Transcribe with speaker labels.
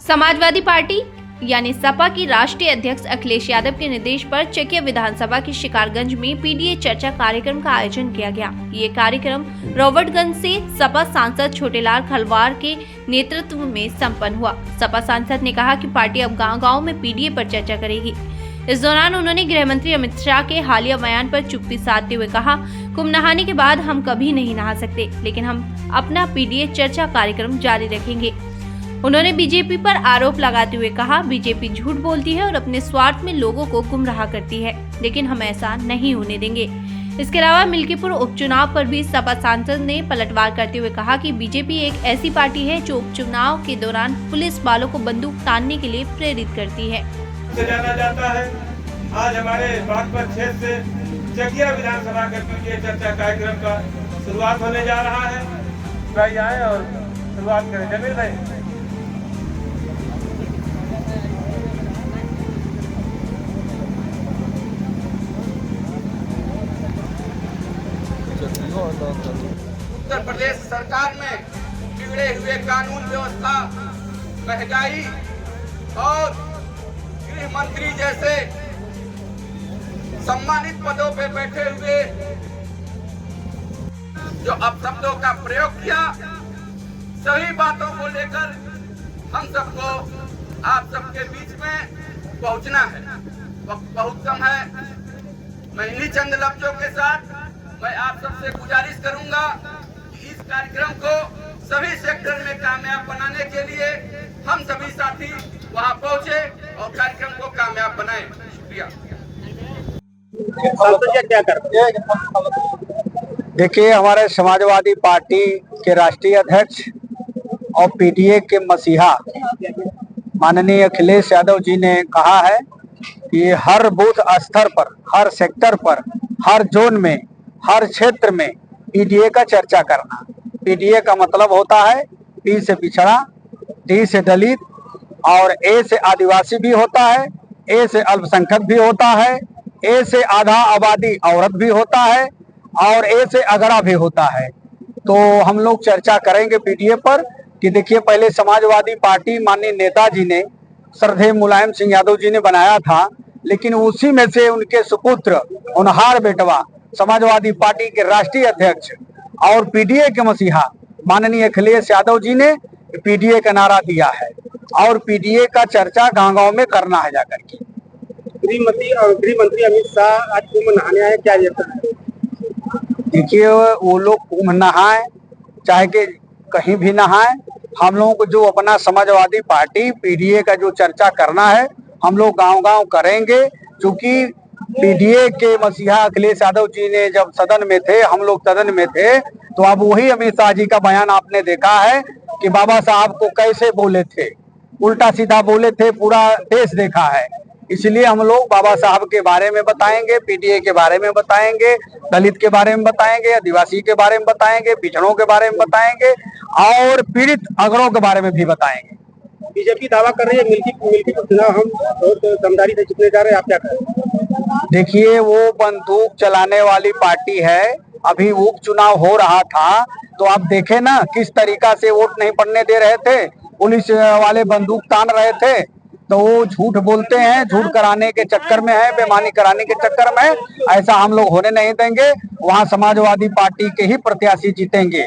Speaker 1: Samajwadi party यानी सपा की राष्ट्रीय अध्यक्ष अखिलेश यादव के निर्देश पर चकिया विधानसभा की शिकारगंज में पीडीए चर्चा कार्यक्रम का आयोजन किया गया। ये कार्यक्रम रॉबर्टगंज से सपा सांसद छोटेलाल खलवार के नेतृत्व में संपन्न हुआ। सपा सांसद ने कहा कि पार्टी अब गांव-गांव में पीडीए पर चर्चा करेगी। इस दौरान उन्होंने गृह मंत्री अमित शाह के हालिया बयान पर चुप्पी साधते हुए कहा, कुंभ नहाने के बाद हम कभी नहीं नहा सकते, लेकिन हम अपना पीडीए चर्चा कार्यक्रम जारी रखेंगे। उन्होंने बीजेपी पर आरोप लगाते हुए कहा, बीजेपी झूठ बोलती है और अपने स्वार्थ में लोगों को गुमराह करती है, लेकिन हम ऐसा नहीं होने देंगे। इसके अलावा मिल्कीपुर उपचुनाव पर भी सपा सांसद ने पलटवार करते हुए कहा कि बीजेपी एक ऐसी पार्टी है जो उपचुनाव के दौरान पुलिस वालों को बंदूक तानने के लिए प्रेरित करती है।
Speaker 2: जाना जाता है। आज हमारे बागपत क्षेत्र से चकिया विधानसभा के पीडीए चर्चा कार्यक्रम का शुरुआत होने जा रहा है। भाई आए और शुरुआत करें। जमील भाई,
Speaker 3: उत्तर प्रदेश सरकार में बिगड़े हुए कानून व्यवस्था, महंगाई और गृह मंत्री जैसे सम्मानित पदों पे बैठे हुए जो अपशब्दों का प्रयोग किया, सभी बातों को लेकर हम सबको आप सबके बीच में पहुंचना है। वक्त बहुत कम है। मैं इन्हीं चंद लफ्जों के साथ मैं आप सबसे गुजारिश करूंगा कि इस कार्यक्रम को सभी सेक्टर में कामयाब बनाने के लिए हम सभी साथी वहां पहुंचे और कार्यक्रम को कामयाब बनाएं। शुक्रिया।
Speaker 4: क्या करते हैं? देखिए, हमारे समाजवादी पार्टी के राष्ट्रीय अध्यक्ष और पीडीए के मसीहा माननीय अखिलेश यादव जी ने कहा है कि हर बूथ स्तर पर, हर सेक्टर पर, हर जोन में, हर क्षेत्र में पीडीए का चर्चा करना। पीडीए का मतलब होता है पी से पिछड़ा, डी से दलित और ए से आदिवासी भी होता है, ए से अल्पसंख्यक भी होता है, ए से आधा आबादी औरत भी होता है और ए से अगड़ा भी होता है। तो हम लोग चर्चा करेंगे पीडीए पर कि देखिए, पहले समाजवादी पार्टी माननीय नेताजी ने श्रद्धेय मुलायम सिंह यादव जी ने बनाया था, लेकिन उसी में से उनके सुपुत्र होनहार बेटवा समाजवादी पार्टी के राष्ट्रीय अध्यक्ष और पीडीए के मसीहा माननीय अखिलेश यादव जी ने पीडीए का नारा दिया है और पीडीए का चर्चा गांव-गांव में करना है जाकर के।
Speaker 5: गृह मंत्री अमित शाह आज कुंभ नहाने आए, क्या रिएक्शन है?
Speaker 4: देखिए, वो लोग कुंभ नहाए चाहे कि कहीं भी नहाए, हम लोगों को जो अपना समाजवादी पार्टी पीडीए का जो चर्चा करना है हम लोग गांव-गांव करेंगे। क्योंकि पीडीए के मसीहा अखिलेश यादव जी ने जब सदन में थे, हम लोग सदन में थे, तो अब वही अमित शाह जी का बयान आपने देखा है कि बाबा साहब को कैसे बोले थे, उल्टा सीधा बोले थे, पूरा देश देखा है। इसलिए हम लोग बाबा साहब के बारे में बताएंगे, पीडीए के बारे में बताएंगे, दलित के बारे में बताएंगे, आदिवासी के बारे में बताएंगे, पिछड़ों के बारे में बताएंगे और पीड़ित अगड़ों के बारे में भी बताएंगे।
Speaker 5: बीजेपी दावा कर रही है मिल्कीपुर चुनाव हम बहुत दमदारी से जीतने जा रहे हैं, आप क्या करें?
Speaker 4: देखिए, वो बंदूक चलाने वाली पार्टी है। अभी उपचुनाव हो रहा था तो आप देखे ना किस तरीका से वोट नहीं पड़ने दे रहे थे, पुलिस वाले बंदूक तान रहे थे। तो वो झूठ बोलते हैं, झूठ कराने के चक्कर में है, बेईमानी कराने के चक्कर में है। ऐसा हम लोग होने नहीं देंगे। वहाँ समाजवादी पार्टी के ही प्रत्याशी जीतेंगे।